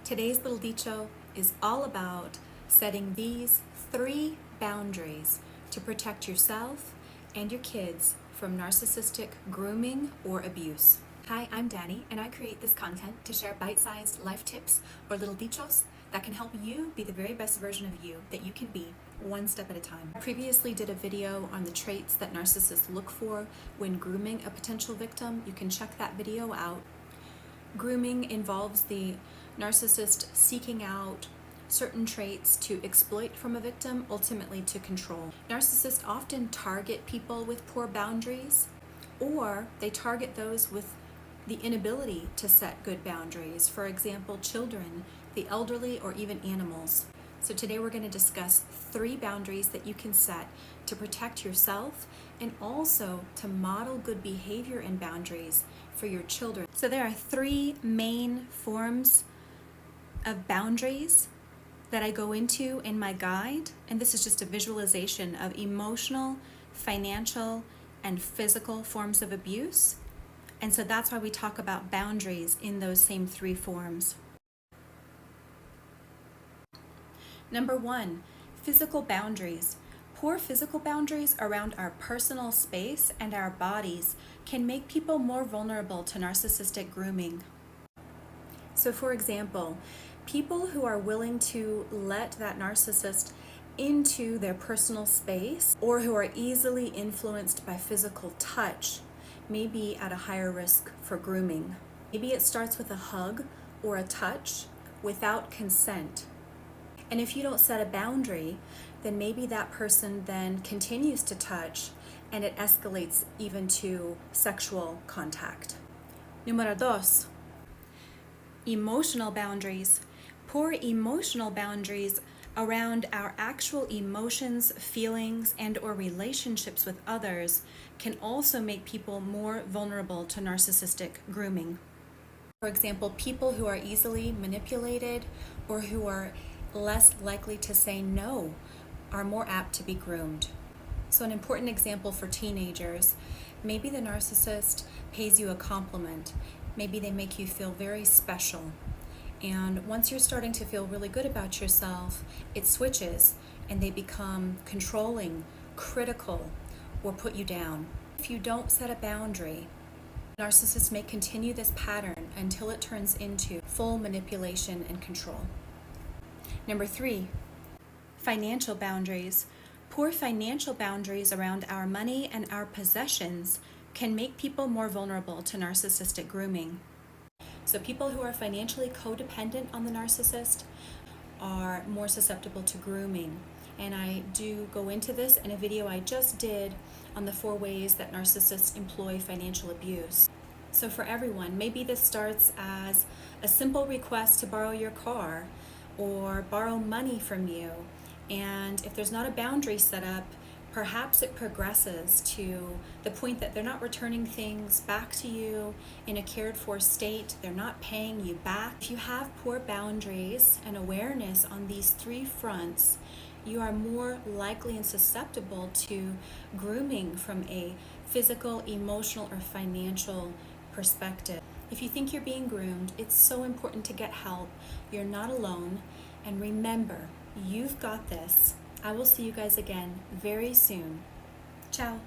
Today's little dicho is all about setting these 3 boundaries to protect yourself and your kids from narcissistic grooming or abuse. Hi, I'm Dani, and I create this content to share bite-sized life tips or little dichos that can help you be the very best version of you that you can be, one step at a time. I previously did a video on the traits that narcissists look for when grooming a potential victim. You can check that video out. Grooming involves the narcissist seeking out certain traits to exploit from a victim, ultimately to control. Narcissists often target people with poor boundaries, or they target those with the inability to set good boundaries. For example, children, the elderly, or even animals. So today we're going to discuss 3 boundaries that you can set to protect yourself and also to model good behavior and boundaries for your children. So there are 3 main forms of boundaries that I go into in my guide, and this is just a visualization of emotional, financial, and physical forms of abuse. And so that's why we talk about boundaries in those same 3 forms. Number 1, physical boundaries. Poor physical boundaries around our personal space and our bodies can make people more vulnerable to narcissistic grooming. So for example, people who are willing to let that narcissist into their personal space or who are easily influenced by physical touch may be at a higher risk for grooming. Maybe it starts with a hug or a touch without consent. And if you don't set a boundary, then maybe that person then continues to touch and it escalates even to sexual contact. Número 2, emotional boundaries. Poor emotional boundaries around our actual emotions, feelings, and or relationships with others can also make people more vulnerable to narcissistic grooming. For example, people who are easily manipulated or who are less likely to say no are more apt to be groomed. So an important example for teenagers, maybe the narcissist pays you a compliment. Maybe they make you feel very special. And once you're starting to feel really good about yourself, it switches and they become controlling, critical, or put you down. If you don't set a boundary, narcissists may continue this pattern until it turns into full manipulation and control. Number 3, financial boundaries. Poor financial boundaries around our money and our possessions can make people more vulnerable to narcissistic grooming. So people who are financially codependent on the narcissist are more susceptible to grooming. And I do go into this in a video I just did on the 4 ways that narcissists employ financial abuse. So for everyone, maybe this starts as a simple request to borrow your car or borrow money from you. And if there's not a boundary set up, perhaps it progresses to the point that they're not returning things back to you in a cared for state. They're not paying you back. If you have poor boundaries and awareness on these 3 fronts, you are more likely and susceptible to grooming from a physical, emotional, or financial perspective. If you think you're being groomed, it's so important to get help. You're not alone. And remember, you've got this. I will see you guys again very soon. Ciao.